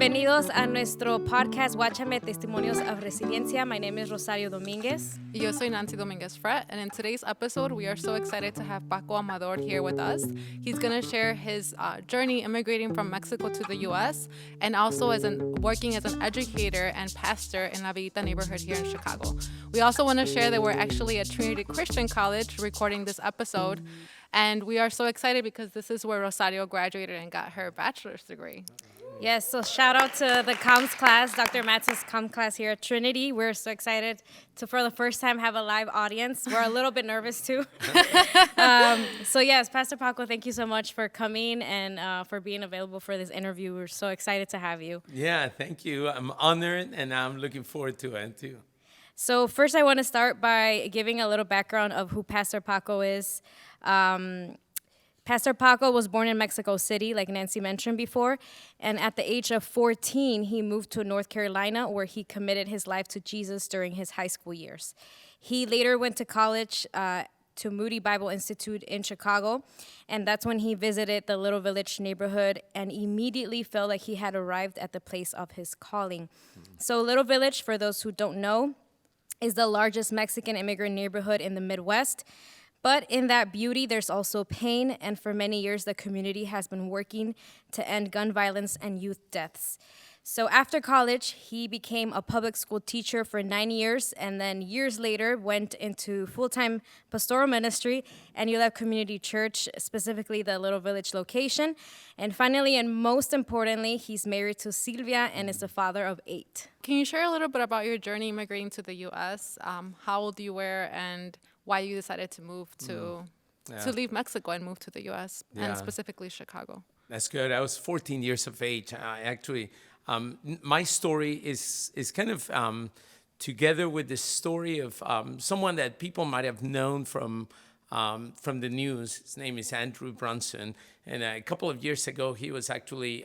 Bienvenidos a nuestro podcast, Guáchame Testimonios of Resiliencia. My name is Rosario Dominguez. Yo soy Nancy Dominguez Fret, and in today's episode, we are so excited to have Paco Amador here with us. He's going to share his journey immigrating from Mexico to the U.S. and also working as an educator and pastor in La Villita neighborhood here in Chicago. We also want to share that we're actually at Trinity Christian College recording this episode, and we are so excited because this is where Rosario graduated and got her bachelor's degree. Yes, so shout out to the comms class, Dr. Matz's comms class here at Trinity. We're so excited to, for the first time, have a live audience. We're a little bit nervous, too. So yes, Pastor Paco, thank you so much for coming and for being available for this interview. We're so excited to have you. Yeah, thank you. I'm honored, and I'm looking forward to it, too. So first, I want to start by giving a little background of who Pastor Paco is. Pastor Paco was born in Mexico City, like Nancy mentioned before, and at the age of 14, he moved to North Carolina, where he committed his life to Jesus during his high school years. He later went to college to Moody Bible Institute in Chicago, and that's when he visited the Little Village neighborhood and immediately felt like he had arrived at the place of his calling. So Little Village, for those who don't know, is the largest Mexican immigrant neighborhood in the Midwest. But in that beauty, there's also pain, and for many years, the community has been working to end gun violence and youth deaths. So after college, he became a public school teacher for 9 years, and then years later went into full-time pastoral ministry and you left community church, specifically the Little Village location. And finally, and most importantly, he's married to Silvia and is the father of 8. Can you share a little bit about your journey immigrating to the U.S., how old you were, and why you decided to move to leave Mexico and move to the U.S. and specifically Chicago? That's good. I was 14 years of age. My story is kind of together with the story of someone that people might have known from the news. His name is Andrew Brunson, and a couple of years ago, he was actually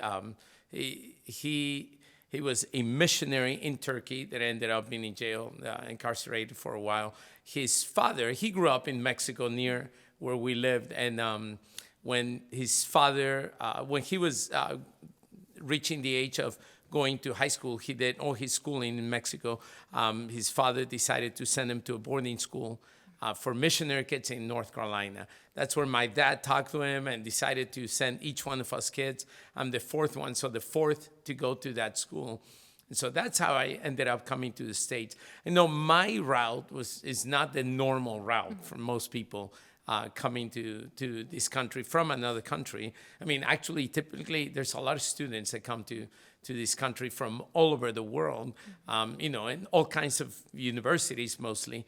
he was a missionary in Turkey that ended up being in jail, incarcerated for a while. His father, he grew up in Mexico near where we lived, and when his father, when he was reaching the age of going to high school, he did all his schooling in Mexico. His father decided to send him to a boarding school for missionary kids in North Carolina. That's where my dad talked to him and decided to send each one of us kids. I'm the fourth one, so the fourth to go to that school. And so that's how I ended up coming to the States. I know my route is not the normal route for most people coming to this country from another country. I mean, actually, typically, there's a lot of students that come to this country from all over the world, in all kinds of universities mostly,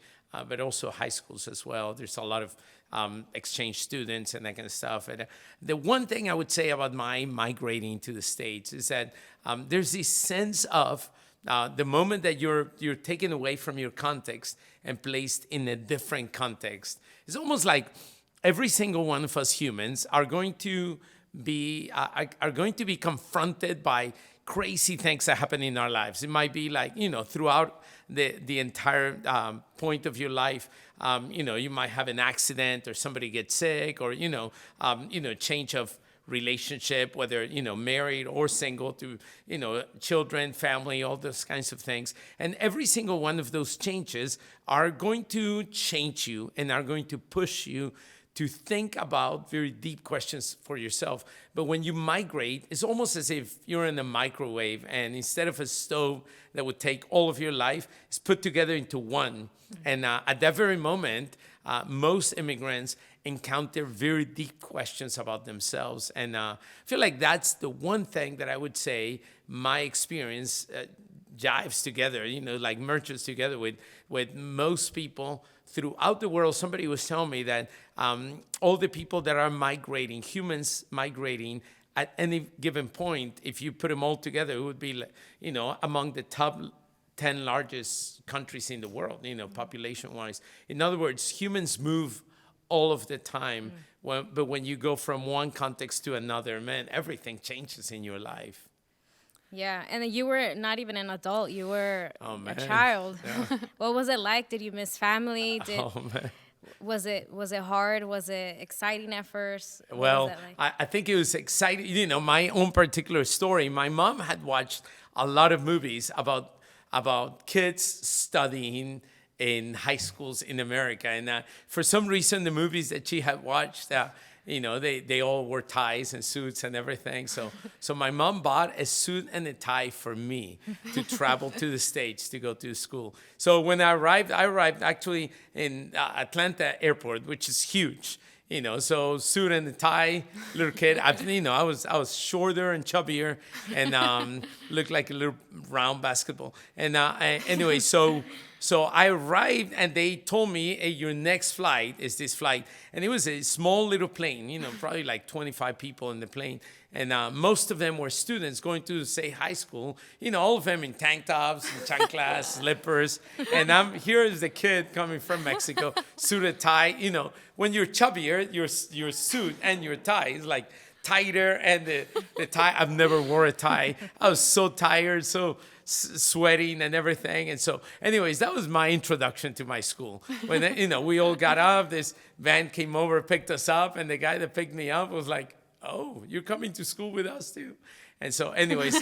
but also high schools as well. There's a lot of exchange students and that kind of stuff. And the one thing I would say about my migrating to the States is that there's this sense of the moment that you're taken away from your context and placed in a different context. It's almost like every single one of us humans are going to be confronted by crazy things that happen in our lives. It might be like, throughout the entire point of your life, you might have an accident or somebody gets sick or, change of relationship, whether, married or single, to, children, family, all those kinds of things. And every single one of those changes are going to change you and are going to push you to think about very deep questions for yourself. But when you migrate, it's almost as if you're in a microwave, and instead of a stove that would take all of your life, it's put together into one. And at that very moment, most immigrants encounter very deep questions about themselves. And I feel like that's the one thing that I would say my experience jives together, like merges together with most people throughout the world. Somebody was telling me that all the people that are migrating, humans migrating at any given point, if you put them all together, it would be, among the top 10 largest countries in the world, population-wise. In other words, humans move all of the time. But when you go from one context to another, man, everything changes in your life. Yeah, and you were not even an adult. You were Oh, a man. child. Yeah. What was it like? Did you miss family? Oh, man. Was it hard? Was it exciting at first? What was Well, that like? I think it was exciting. You know, my own particular story. My mom had watched a lot of movies about kids studying in high schools in America, and for some reason, the movies that she had watched, you know, they all wore ties and suits and everything. So my mom bought a suit and a tie for me to travel to the States to go to school. So when I arrived actually in Atlanta airport, which is huge. You know, so suit and a tie, little kid. I was shorter and chubbier, and looked like a little round basketball. And anyway, so I arrived, and they told me, hey, your next flight is this flight, and it was a small little plane. You know, probably like 25 people in the plane, and most of them were students going to, say, high school. You know, all of them in tank tops, and chanclas, slippers, and here is the kid coming from Mexico, suit and tie. You know, when you're chubbier, your suit and your tie is like tighter, and the tie. I've never wore a tie. I was so tired, so sweating and everything. And so, anyways, that was my introduction to my school. When we all got up, this van came over, picked us up, and the guy that picked me up was like, "Oh, you're coming to school with us too." And so, anyways,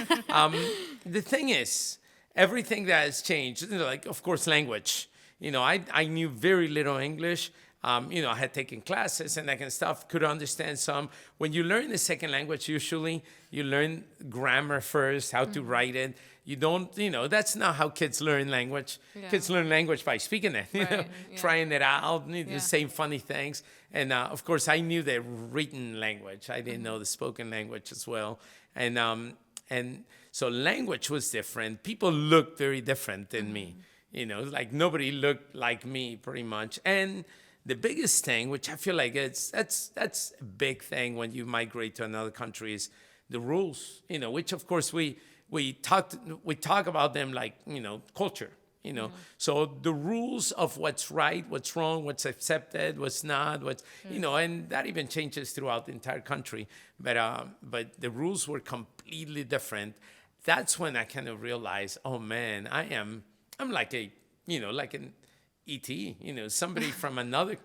the thing is, everything that has changed. Like, of course, language. You know, I knew very little English. I had taken classes and that kind of stuff, could understand some. When you learn a second language, usually you learn grammar first, how to write it. You don't, that's not how kids learn language. Yeah. Kids learn language by speaking it, Right, trying it out, Yeah. saying funny things. And of course, I knew the written language. I didn't know the spoken language as well. And so language was different. People looked very different than me. Like nobody looked like me pretty much. And the biggest thing, which I feel like that's a big thing when you migrate to another country, is the rules. Which of course we talk about them like culture. So the rules of what's right, what's wrong, what's accepted, what's not, and that even changes throughout the entire country. But the rules were completely different. That's when I kind of realized, oh man, I'm like like an E.T., somebody from another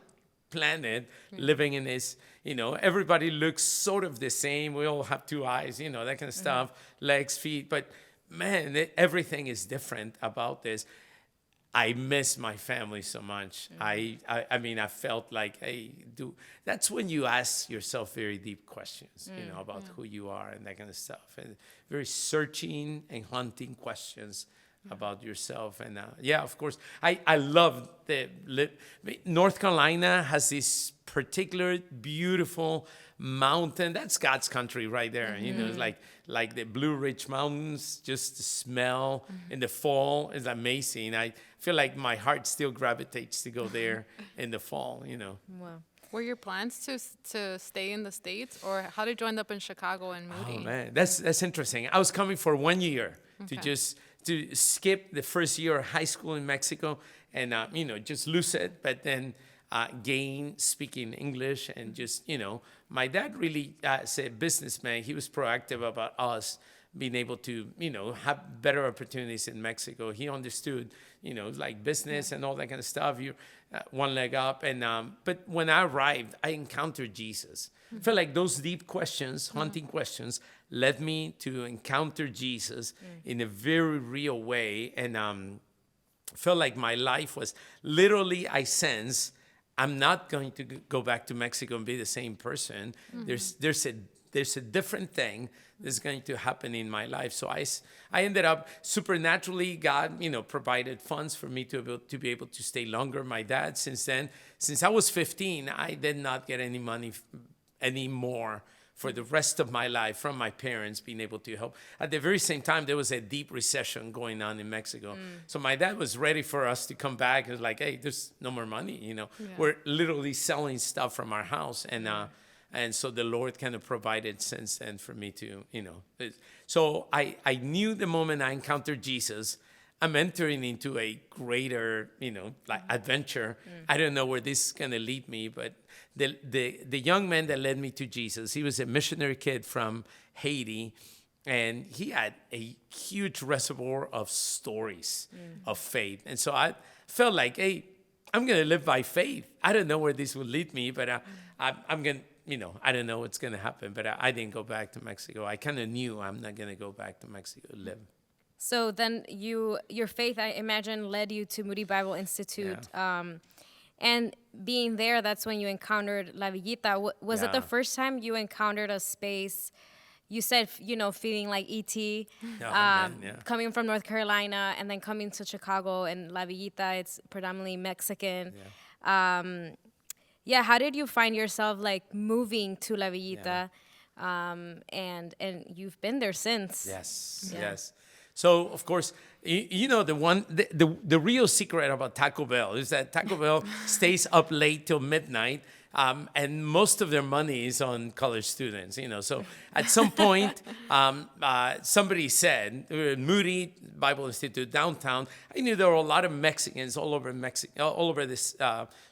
planet living in this, everybody looks sort of the same. We all have two eyes, that kind of stuff, legs, feet. But man, everything is different about this. I miss my family so much. I felt like, that's when you ask yourself very deep questions, about who you are and that kind of stuff. And very searching and hunting questions about yourself. And of course, I love North Carolina has this particular beautiful mountain. That's God's country right there. It's like the Blue Ridge Mountains, just the smell in the fall is amazing. I feel like my heart still gravitates to go there in the fall, Wow. Were your plans to stay in the States, or how did you end up in Chicago and Moody? Oh man, that's interesting. I was coming for 1 year to skip the first year of high school in Mexico and just lose it, but then gain speaking English and just my dad really as a businessman, he was proactive about us being able to have better opportunities in Mexico. He understood like business and all that kind of stuff. You one leg up, and but when I arrived, I encountered Jesus. I felt like those deep questions, hunting questions, led me to encounter Jesus in a very real way, and felt like my life was literally, I sense, I'm not going to go back to Mexico and be the same person. There's a different thing that's going to happen in my life. So I ended up supernaturally, God, provided funds for me to be able to stay longer. My dad, since I was 15, I did not get any money anymore for the rest of my life from my parents being able to help. At the very same time, there was a deep recession going on in Mexico. So my dad was ready for us to come back. It was like, hey, there's no more money, We're literally selling stuff from our house. And so the Lord kind of provided since then for me to, So I knew the moment I encountered Jesus, I'm entering into a greater, adventure. I don't know where this is going to lead me, but the young man that led me to Jesus, he was a missionary kid from Haiti, and he had a huge reservoir of stories of faith. And so I felt like, hey, I'm going to live by faith. I don't know where this will lead me, but I'm going to, I don't know what's going to happen. But I didn't go back to Mexico. I kind of knew I'm not going to go back to Mexico to live. So then your faith, I imagine, led you to Moody Bible Institute. Yeah. And being there, that's when you encountered La Villita. Was it the Yeah. first time you encountered a space? You said, feeling like E.T., man, yeah. coming from North Carolina and then coming to Chicago and La Villita, it's predominantly Mexican. How did you find yourself like moving to La Villita? And you've been there since. Yes. So of course, the real secret about Taco Bell is that Taco Bell stays up late till midnight. And most of their money is on college students, So at some point, somebody said, Moody Bible Institute downtown. I knew there were a lot of Mexicans all over this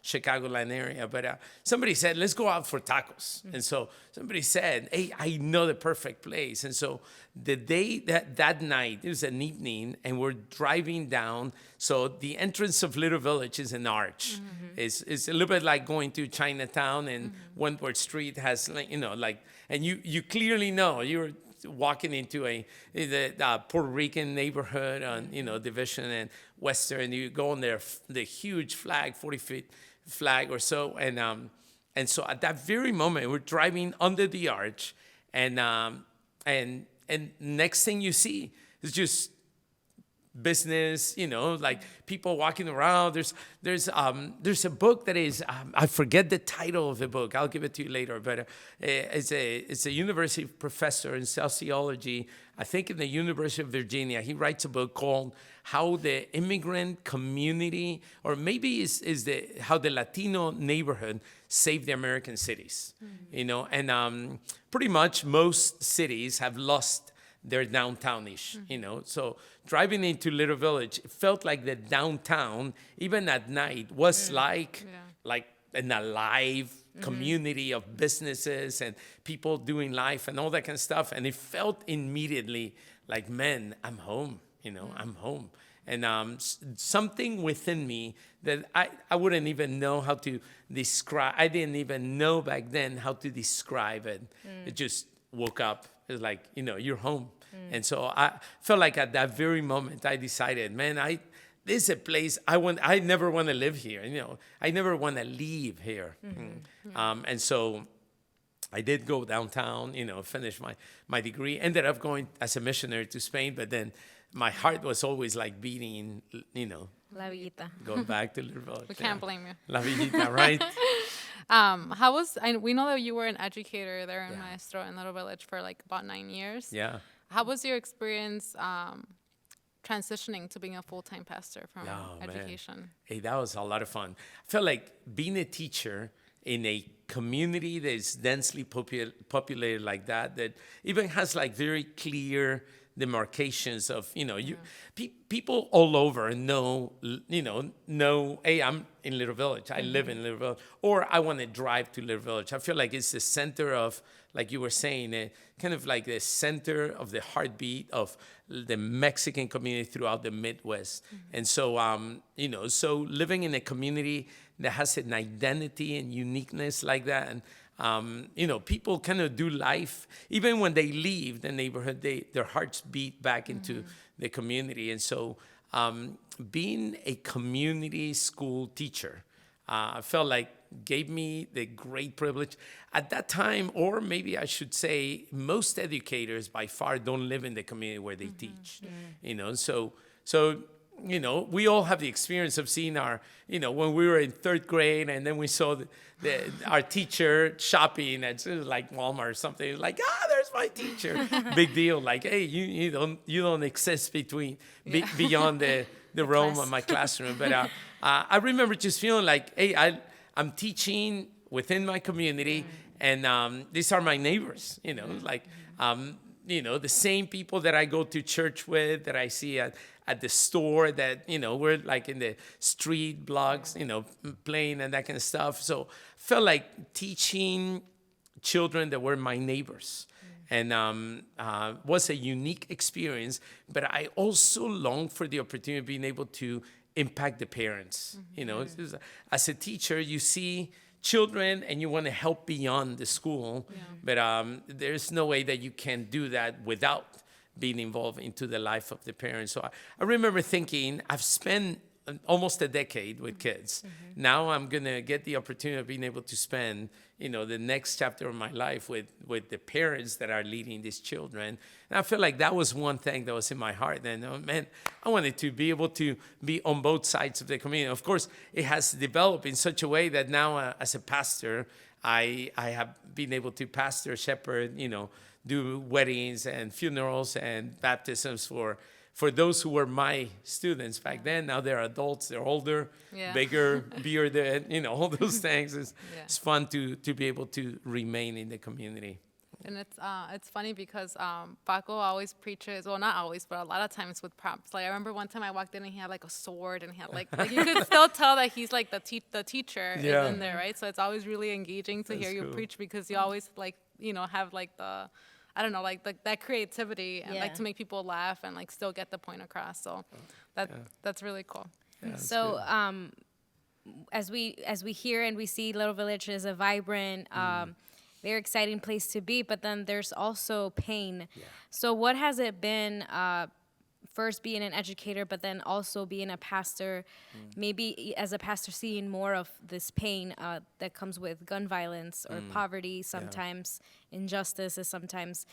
Chicagoland area. But somebody said, let's go out for tacos. And so somebody said, hey, I know the perfect place. And so the day that night, it was an evening, and we're driving down. So the entrance of Little Village is an arch. It's a little bit like going to Chinatown, and Wentworth Street has, and you clearly know you're walking into the Puerto Rican neighborhood on, Division and Western. You go on there, the huge flag, 40-foot flag or so, and so at that very moment, we're driving under the arch, and next thing you see is just business, like people walking around. There's a book that is I forget the title of the book. I'll give it to you later. But it's a university professor in sociology, I think in the University of Virginia. He writes a book called How the Immigrant Community, or maybe how the Latino neighborhood saved the American cities. And pretty much most cities have lost their downtownish, So driving into Little Village, it felt like the downtown, even at night, was like an alive community of businesses and people doing life and all that kind of stuff. And it felt immediately like, man, I'm home, I'm home. And something within me that I wouldn't even know how to describe. I didn't even know back then how to describe it. It just woke up. It's like, you're home. And so I felt like at that very moment, I decided, man, this is a place I never want to live here. I never want to leave here. And so I did go downtown, finish my degree, ended up going as a missionary to Spain, but then my heart was always like beating, La Villita. going back to Little Village. We can't blame you. La Villita, right? We know that you were an educator there in Maestro in Little Village for like about 9 years. Yeah. How was your experience transitioning to being a full-time pastor from education? Man. Hey, that was a lot of fun. I felt like being a teacher in a community that is densely populated like that even has like very clear demarcations of, people all over know, hey, I'm in Little Village. I live in Little Village. Or I want to drive to Little Village. I feel like it's the center of, like you were saying, kind of like the center of the heartbeat of the Mexican community throughout the Midwest. And so, so living in a community that has an identity and uniqueness like that, and people kind of do life, even when they leave the neighborhood, their hearts beat back into the community. And so being a community school teacher, I felt like gave me the great privilege at that time, or maybe I should say most educators by far don't live in the community where they teach, so we all have the experience of seeing our, when we were in third grade and then we saw our teacher shopping at like Walmart or something, like, there's my teacher. Big deal. Like, hey, you don't exist beyond the realm of my classroom. But I remember just feeling like, hey, I'm teaching within my community, and these are my neighbors, the same people that I go to church with, that I see at the store, that, we're like in the street blogs, playing and that kind of stuff. So felt like teaching children that were my neighbors. And was a unique experience, but I also longed for the opportunity of being able to impact the parents. You know, as a teacher, you see children and you want to help beyond the school, but there's no way that you can do that without being involved into the life of the parents. So I remember thinking, I've spent almost a decade with kids. Now I'm going to get the opportunity of being able to spend, the next chapter of my life with the parents that are leading these children. And I feel like that was one thing that was in my heart. And man, I wanted to be able to be on both sides of the community. Of course, it has developed in such a way that now as a pastor, I have been able to pastor, shepherd, do weddings and funerals and baptisms for those who were my students back then. Now they're adults, they're older, bigger, bearded, all those things. It's fun to be able to remain in the community. And it's funny because Paco always preaches, well, not always, but a lot of times with props. Like I remember one time I walked in and he had like a sword and he had like you could still tell that he's like the teacher is in there, right? So it's always really engaging to hear you preach because you always like, have like the, I don't know, like that creativity and like to make people laugh and like still get the point across. So that's really cool. Yeah, So as we hear and we see Little Village is a vibrant, very exciting place to be, but then there's also pain. Yeah. So what has it been, first being an educator, but then also being a pastor, maybe as a pastor seeing more of this pain that comes with gun violence or poverty sometimes, injustices sometimes.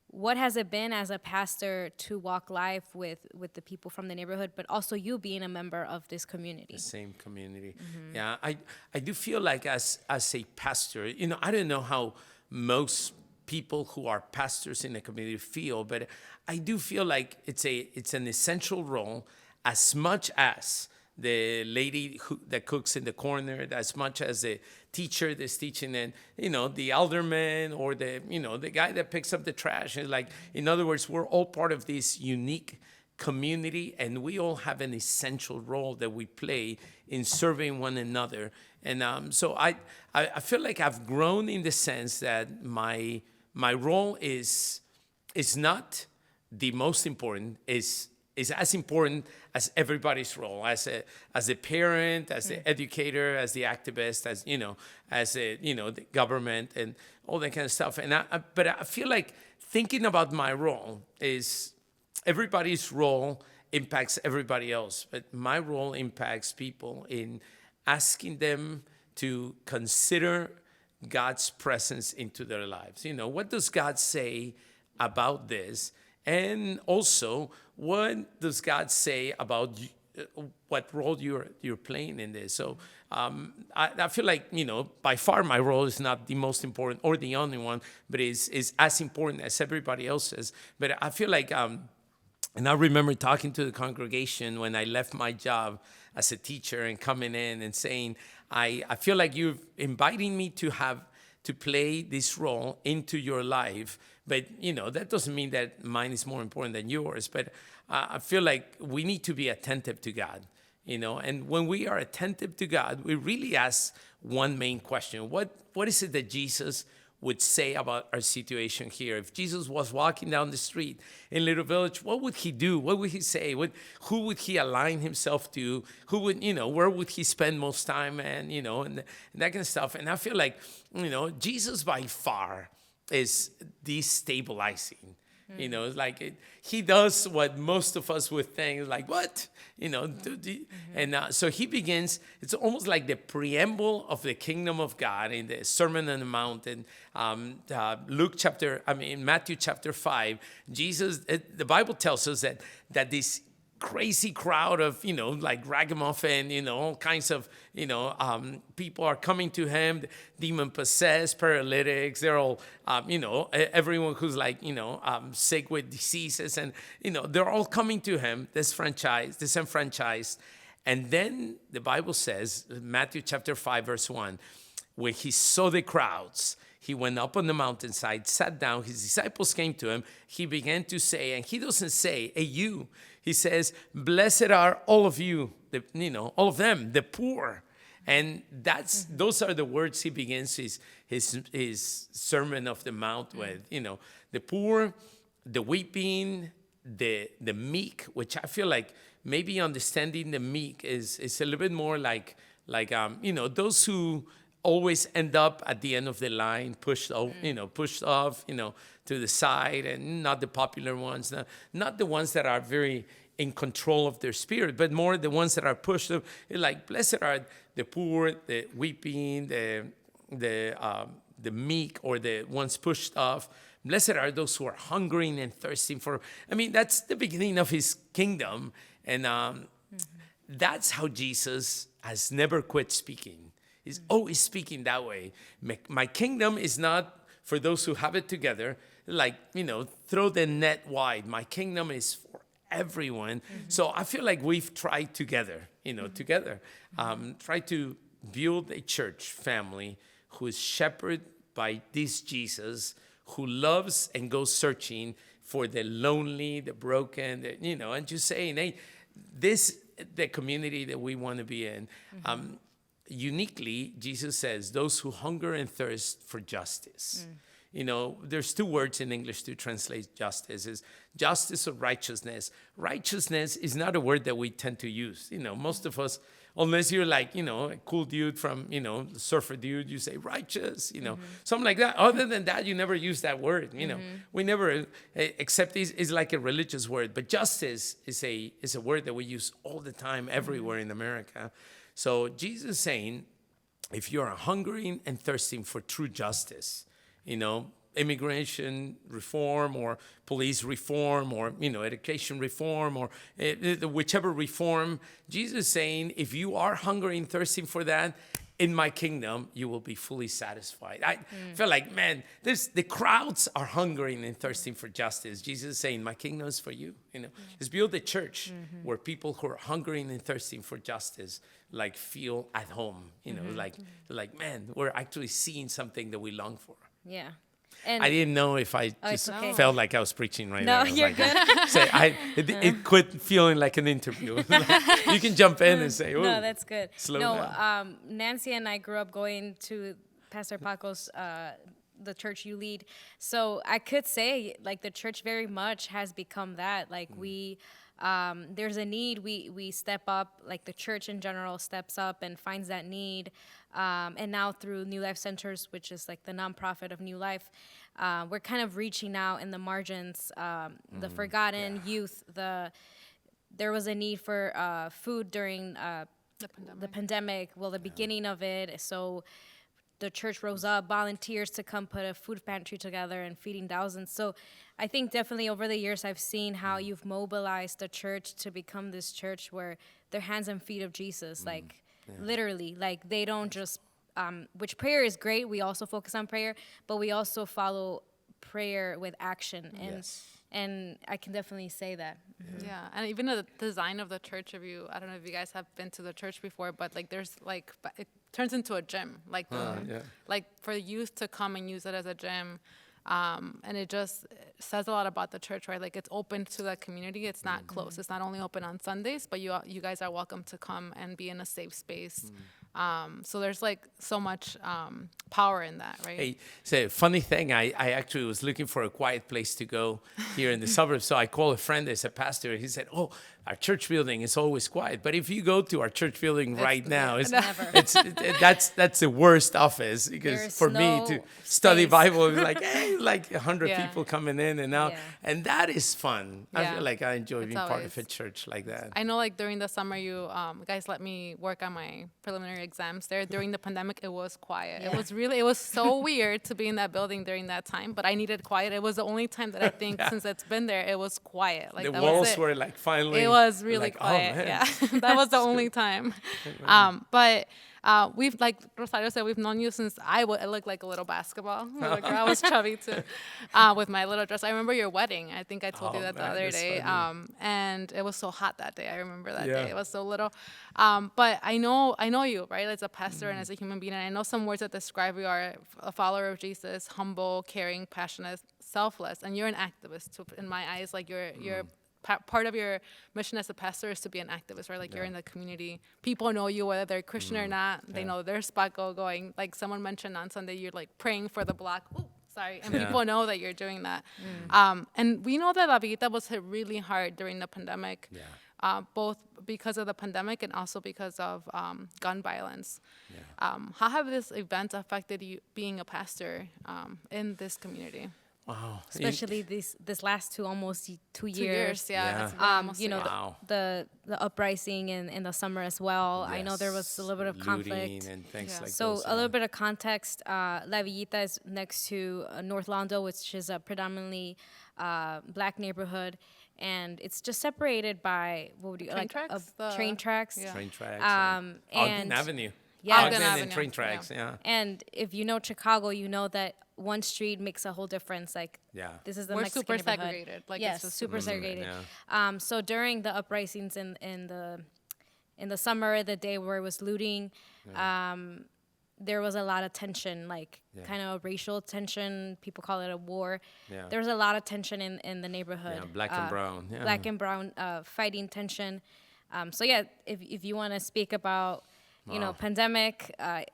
What has it been as a pastor to walk life with the people from the neighborhood, but also you being a member of this community? The same community. Yeah, I do feel like as a pastor, I don't know how most people who are pastors in the community feel, but I do feel like it's an essential role as much as the lady that cooks in the corner, as much as the teacher that's teaching, and the alderman or the guy that picks up the trash. And like, in other words, we're all part of this unique community, and we all have an essential role that we play in serving one another. And so I feel like I've grown in the sense that my role is not the most important, is as important as everybody's role, as a parent, as the educator, as the activist, as the government and all that kind of stuff. But I feel like thinking about my role is everybody's role impacts everybody else, but my role impacts people in asking them to consider God's presence into their lives. What does God say about this? And also, what does God say about what role you're playing in this? So I feel like, by far my role is not the most important or the only one, but is as important as everybody else's. But I feel like, and I remember talking to the congregation when I left my job as a teacher and coming in and saying, I feel like you're inviting me to play this role into your life. But, that doesn't mean that mine is more important than yours. But I feel like we need to be attentive to God, And when we are attentive to God, we really ask one main question. What is it that Jesus would say about our situation here? If Jesus was walking down the street in Little Village, what would he do? What would he say? Who would he align himself to? Who would, where would he spend most time? And that kind of stuff. And I feel like, Jesus by far is destabilizing. It's like he does what most of us would think, like, what? And so he begins, it's almost like the preamble of the kingdom of God in the Sermon on the Mount. And Matthew chapter 5, Jesus, the Bible tells us that this crazy crowd of, like ragamuffin, all kinds of, people are coming to him, demon-possessed, paralytics, they're all, everyone who's like, sick with diseases, and, they're all coming to him, disenfranchised. And then the Bible says, Matthew chapter 5, verse 1, when he saw the crowds, he went up on the mountainside, sat down, his disciples came to him, he began to say, and he doesn't say, hey, you, he says, blessed are all of you, all of them, the poor. And those are the words he begins his Sermon of the Mount with, the poor, the weeping, the meek, which I feel like maybe understanding the meek is a little bit more like those who always end up at the end of the line, pushed off, to the side, and not the popular ones, not the ones that are very in control of their spirit, but more the ones that are pushed up. Like, blessed are the poor, the weeping, the meek, or the ones pushed off. Blessed are those who are hungering and thirsting for. I mean, that's the beginning of his kingdom, and that's how Jesus has never quit speaking. He's always speaking that way. My kingdom is not for those who have it together. Like, throw the net wide. My kingdom is for everyone. So I feel like we've tried together, try to build a church family who is shepherded by this Jesus, who loves and goes searching for the lonely, the broken, and just saying, hey, this the community that we want to be in. Uniquely, Jesus says, those who hunger and thirst for justice. There's two words in English to translate justice, is justice or righteousness. Righteousness is not a word that we tend to use. Most of us, unless you're like, a cool dude from, surfer dude, you say righteous, something like that. Other than that, you never use that word, We never, except it's like a religious word. But justice is a word that we use all the time, everywhere in America. So Jesus is saying, if you are hungering and thirsting for true justice, immigration reform or police reform or, education reform or whichever reform, Jesus is saying, if you are hungry and thirsting for that, in my kingdom, you will be fully satisfied. I feel like, man, the crowds are hungering and thirsting for justice. Jesus is saying, my kingdom is for you. Just build a church where people who are hungering and thirsting for justice, like, feel at home. Like, man, we're actually seeing something that we long for. Yeah. And I didn't know if I just felt like I was preaching right now. No, you're good. It quit feeling like an interview. You can jump in and say, no, that's good. Slow down. Nancy and I grew up going to Pastor Paco's, the church you lead. So I could say, like, the church very much has become that. Like, there's a need. We step up, like the church in general steps up and finds that need. And now through New Life Centers, which is like the nonprofit of New Life, we're kind of reaching out in the margins, the forgotten youth. There was a need for food during the pandemic. Well, the beginning of it. So the church rose up, volunteers to come put a food pantry together and feeding thousands. So I think definitely over the years I've seen how you've mobilized the church to become this church where they're hands and feet of Jesus, like literally, like they don't just, which prayer is great. We also focus on prayer, but we also follow prayer with action. And I can definitely say that. Yeah, and even the design of the church, I don't know if you guys have been to the church before, but like there's like, it turns into a gym, like like for youth to come and use it as a gym. And it just says a lot about the church, right? Like, it's open to the community. It's not closed. It's not only open on Sundays, but you guys are welcome to come and be in a safe space. So there's like so much power in that, right? Hey, so funny thing, I actually was looking for a quiet place to go here in the suburbs. So I called a friend that's a pastor. He said, oh, our church building is always quiet. But if you go to our church building right now, that's the worst office, because for me to study Bible, it's like, hey, like 100 people coming in and out. And that is fun. I feel like I enjoy being part of a church like that. I know, like, during the summer, you guys let me work on my preliminary exams there. During the pandemic, it was quiet. It was so weird to be in that building during that time, but I needed quiet. It was the only time that I think since it's been there, it was quiet. Like, the walls were like finally. It was really like, quiet. That was the only time. But we've, like Rosario said, we've known you since I looked like a little basketball. I was chubby too, with my little dress. I remember your wedding. I think I told you that the other day. And it was so hot that day. I remember that day. It was so little. But I know you, right? As a pastor and as a human being. And I know some words that describe you are a follower of Jesus, humble, caring, passionate, selfless. And you're an activist too, in my eyes. Like, you're part of your mission as a pastor is to be an activist, right? Like, you're in the community. People know you, whether they're Christian or not. They know there's Paco going. Like someone mentioned on Sunday, you're like praying for the block. Ooh, sorry. And people know that you're doing that. And we know that La Villita was hit really hard during the pandemic. both because of the pandemic and also because of gun violence. How have this event affected you being a pastor in this community? Wow. Especially this last almost 2 years. 2 years, yeah. Yeah. It's been almost You a know, year. Wow. the uprising in the summer as well. I know there was a little bit of Looting conflict. and things Yeah. like So those, a little bit of context, La Villita is next to North Londo, which is a predominantly black neighborhood. And it's just separated by, what would you, Train like tracks? train tracks. Yeah. Train tracks. And Ogden Avenue. Yeah. Ogden and Avenue, train yeah. tracks, yeah. And if you know Chicago, you know that one street makes a whole difference. Like, Yeah. this is the We're Mexican super neighborhood. segregated. Like, Yes, it's just super segregated. yeah. So during the uprisings in the summer, the day where it was looting, there was a lot of tension, like kind of racial tension. People call it a war. Yeah. There was a lot of tension in the neighborhood. Yeah, black and brown. Yeah. Black and brown fighting tension. So yeah, if you want to speak about, you know, pandemic, man,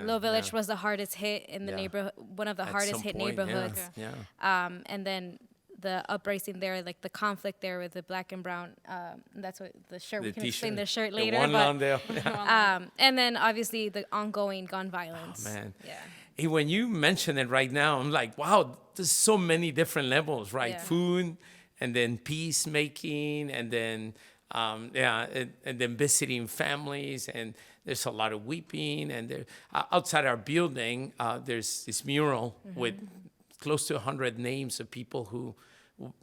Little Village yeah. was the hardest hit in the Yeah. neighborhood, one of the At hardest some hit point, neighborhoods. Yeah. And then the uprising there, like the conflict there with the black and brown. That's what the shirt. We The can explain the t-shirt. shirt later. The one but, on there. and then obviously the ongoing gun violence. Oh, man. Yeah. Hey, when you mention it right now, I'm like, wow, there's so many different levels, right? Yeah. Food, and then peacemaking, and then and then visiting families, and there's a lot of weeping. And there, outside our building, there's this mural with close to 100 names of people who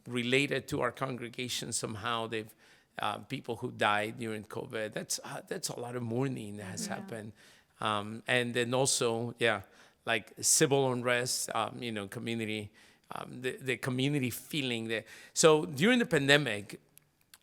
related to our congregation somehow. They've people who died during COVID. That's a lot of mourning that has happened. And then also, like civil unrest, you know, community, the community feeling that. So during the pandemic,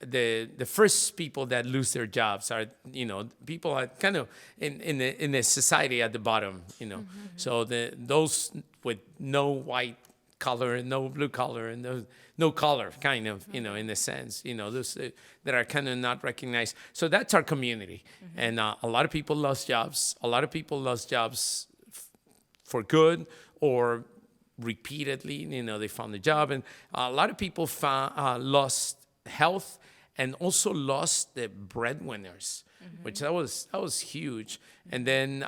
the first people that lose their jobs are, you know, people are kind of in the society at the bottom, you know. So those with no white collar and no blue collar and no collar, kind of, you know, in a sense, you know, those that are kind of not recognized. So that's our community. And a lot of people lost jobs. A lot of people lost jobs for good or repeatedly, you know, they found a job. And a lot of people lost health and also lost the breadwinners, which that was huge. And then,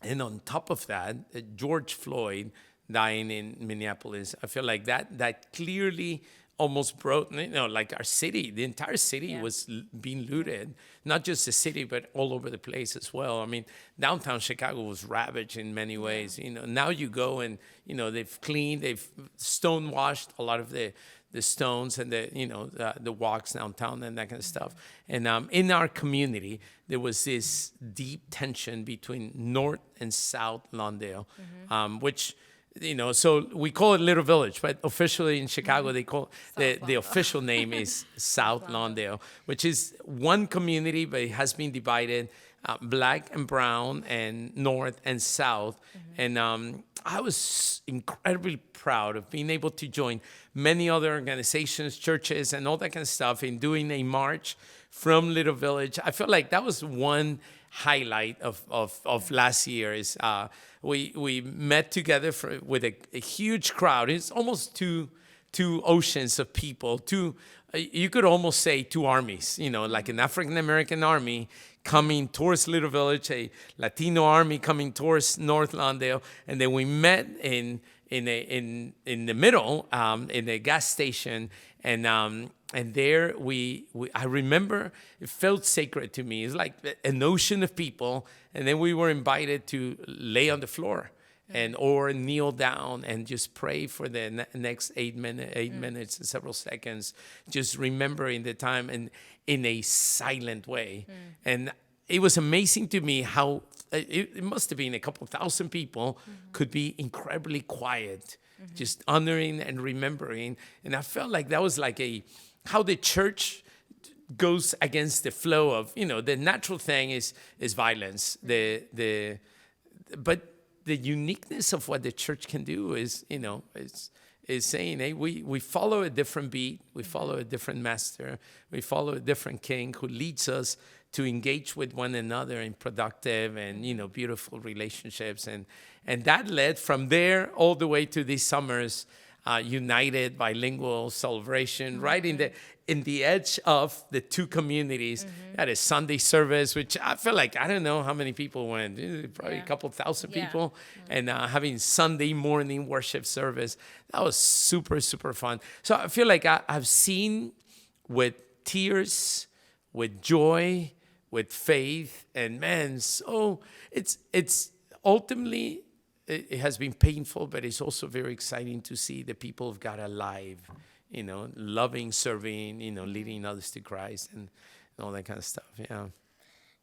and on top of that, George Floyd dying in Minneapolis, I feel like that clearly almost broke, you know, like our city, the entire city was being looted, not just the city, but all over the place as well. I mean, downtown Chicago was ravaged in many ways. You know, now you go and, you know, they've stonewashed a lot of the stones and the walks downtown and that kind of stuff. And in our community, there was this deep tension between North and South Lawndale, which, you know, so we call it Little Village, but officially in Chicago, they call the official name is South Lawndale, which is one community, but it has been divided black and brown and North and South. And I was incredibly proud of being able to join many other organizations, churches, and all that kind of stuff in doing a march from Little Village. I felt like that was one highlight of last year. Is we met together with a huge crowd. It's almost two oceans of people. You could almost say two armies. You know, like an African American army coming towards Little Village, a Latino army coming towards North Lawndale, and then we met in the middle in a gas station, and there I remember it felt sacred to me. It's like an ocean of people, and then we were invited to lay on the floor or kneel down and just pray for the next 8 minutes and several seconds, just remembering the time and in a silent way. And it was amazing to me how it must have been a couple thousand people could be incredibly quiet, just honoring and remembering. And I felt like that was like how the church goes against the flow of, you know, the natural thing is violence. But the uniqueness of what the church can do is, you know, is saying, hey, we follow a different beat, we follow a different master, we follow a different king who leads us to engage with one another in productive and, you know, beautiful relationships. And that led from there all the way to these summers united bilingual celebration right in the edge of the two communities. At a Sunday service, which I feel like, I don't know how many people went, probably a couple thousand people, and having Sunday morning worship service. That was super, super fun. So I feel like I've seen with tears, with joy, with faith, and man, so it's ultimately, it has been painful, but it's also very exciting to see the people of God alive, loving, serving, leading others to Christ and all that kind of stuff. Yeah.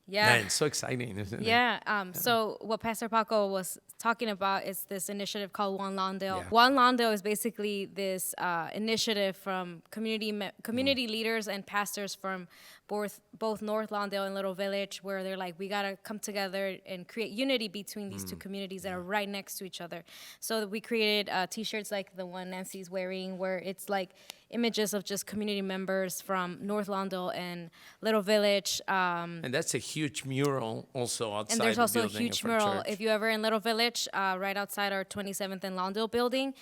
Yeah. Man, it's so exciting, isn't it? Yeah. So what Pastor Paco was talking about is this initiative called One Lawndale. Yeah. One Lawndale is basically this initiative from community leaders and pastors from both North Lawndale and Little Village, where they're like, we got to come together and create unity between these two communities that are right next to each other. So we created T-shirts like the one Nancy's wearing, where it's like images of just community members from North Lawndale and Little Village. And that's a huge mural also outside And there's the also a building huge of our mural. church. If you're ever in Little Village, right outside our 27th and Lawndale building,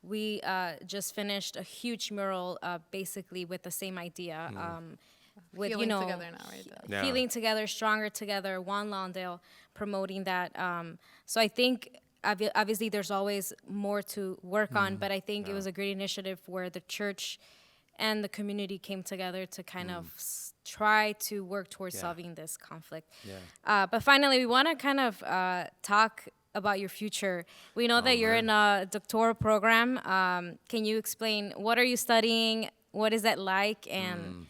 we just finished a huge mural, basically with the same idea. With Healing together now, right? Yeah. Healing together, stronger together. One Lawndale, promoting that. So I think obviously there's always more to work on, but I think it was a great initiative where the church and the community came together to kind of try to work towards solving this conflict. Yeah. But finally, we want to kind of talk about your future. We know that you're in a doctoral program. Can you explain, what are you studying? What is that like? And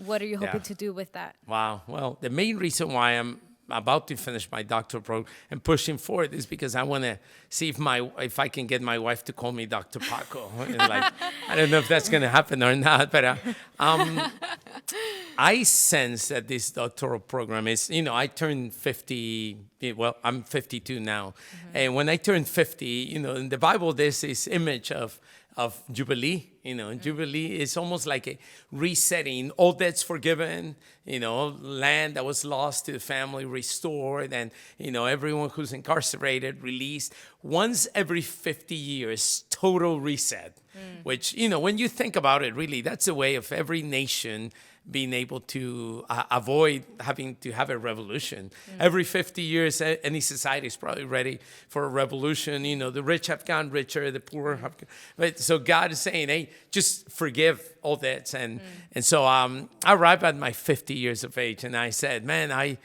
what are you hoping to do with that? Wow. Well, the main reason why I'm about to finish my doctoral program and pushing forward is because I want to see if I can get my wife to call me Dr. Paco. Like, I don't know if that's going to happen or not, but I sense that this doctoral program is, I turned 50, well, I'm 52 now. And when I turned 50, in the Bible, there's this image of Jubilee, Jubilee is almost like a resetting, all debts forgiven, land that was lost to the family restored, and, everyone who's incarcerated released. Once every 50 years, total reset, which, when you think about it, really, that's a way of every nation being able to avoid having to have a revolution. Every 50 years, any society is probably ready for a revolution. The rich have gotten richer, the poor have. But so God is saying, hey, just forgive all debts. And so I arrived at my 50 years of age, and I said, man,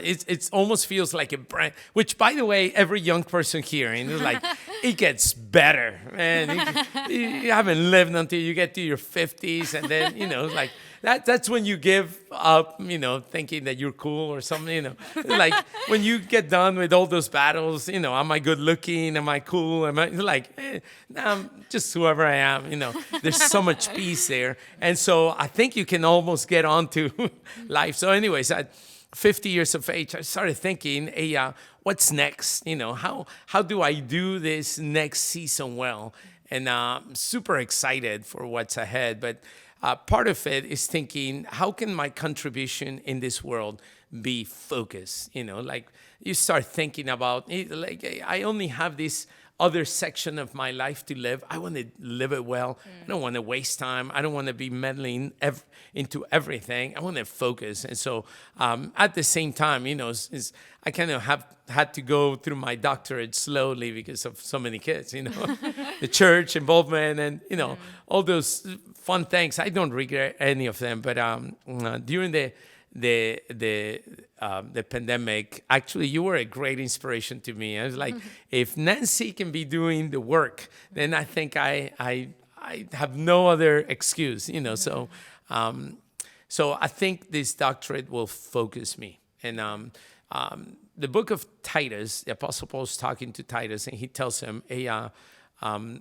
it almost feels like a brand, which, by the way, every young person hearing is like, it gets better, man. You haven't lived until you get to your 50s, and then, like, that's when you give up, thinking that you're cool or something, Like, when you get done with all those battles, am I good looking? Am I cool? Am I, like, I'm just whoever I am, There's so much peace there. And so I think you can almost get on to life. So anyways, at 50 years of age, I started thinking, hey, what's next? How do I do this next season well? And I'm super excited for what's ahead. But part of it is thinking, how can my contribution in this world be focused? Like, you start thinking about, like, I only have this other section of my life to live. I want to live it well. I don't want to waste time. I don't want to be meddling into everything. I want to focus. And so at the same time, I kind of have had to go through my doctorate slowly because of so many kids, the church involvement and, all those fun things. I don't regret any of them. But during the pandemic, actually, you were a great inspiration to me. I was like, if Nancy can be doing the work, then I think I have no other excuse, So, so I think this doctorate will focus me. And the book of Titus, the Apostle Paul's talking to Titus, and he tells him, hey,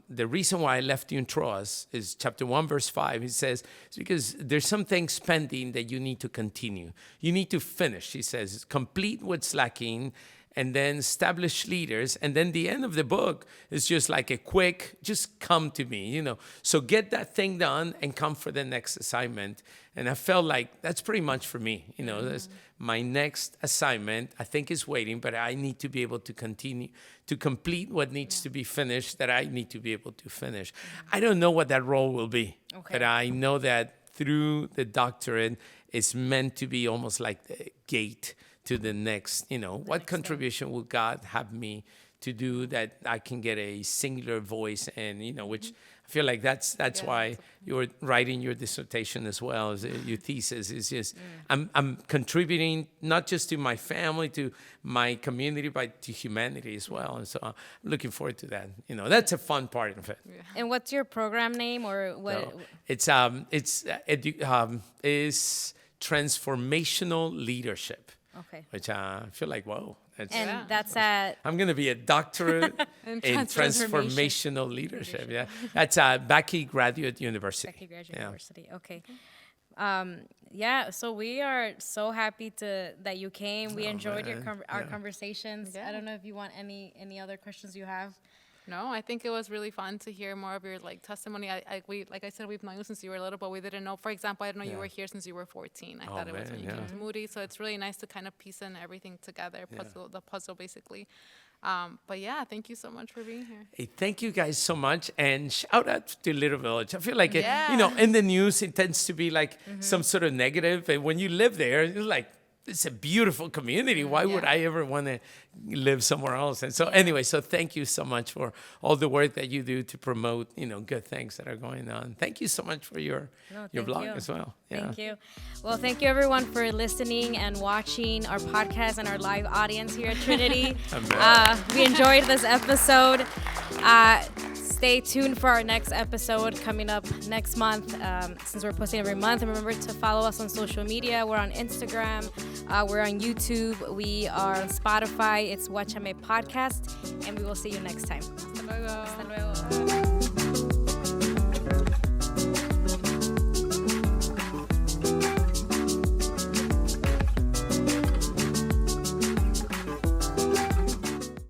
the reason why I left you in Troas is chapter 1, verse 5. He says, it's because there's some things pending that you need to continue. You need to finish, he says, complete what's lacking and then establish leaders. And then the end of the book is just like a quick, just come to me, So get that thing done and come for the next assignment. And I felt like that's pretty much for me. That's my next assignment, I think, is waiting, but I need to be able to continue to complete what needs to be finished, that I need to be able to finish. I don't know what that role will be, but I know that through the doctorate, it's meant to be almost like the gate to the next, what contribution will God have me to do that I can get a singular voice and, which I feel like that's why you're writing your dissertation as well as your thesis is just, I'm contributing not just to my family, to my community, but to humanity as well. And so I'm looking forward to that. That's a fun part of it. Yeah. And what's your program name or what? So it's transformational leadership. Okay. Which I feel like, whoa. That's at... I'm going to be a doctorate in transformational leadership. Yeah. That's Becky Graduate University. Becky Graduate University. Okay. So we are so happy that you came. We enjoyed our conversations. Yeah. I don't know if you want any other questions you have. No, I think it was really fun to hear more of your testimony. Like I said, we've known you since you were little, but we didn't know. For example, I didn't know you were here since you were 14. I thought it was when you came to Moody. So it's really nice to kind of piece in everything together, the puzzle basically. But yeah, thank you so much for being here. Hey, thank you guys so much, and shout out to Little Village. I feel like in the news it tends to be like some sort of negative, and when you live there, it's like, it's a beautiful community. Why would I ever want to live somewhere else? And so anyway, so thank you so much for all the work that you do to promote, good things that are going on. Thank you so much for your blog as well. Yeah. Thank you. Well, thank you everyone for listening and watching our podcast and our live audience here at Trinity. We enjoyed this episode. Stay tuned for our next episode coming up next month, since we're posting every month. And remember to follow us on social media. We're on Instagram. We're on YouTube. We are on Spotify. It's Guachame Podcast. And we will see you next time. Hasta luego. Hasta luego.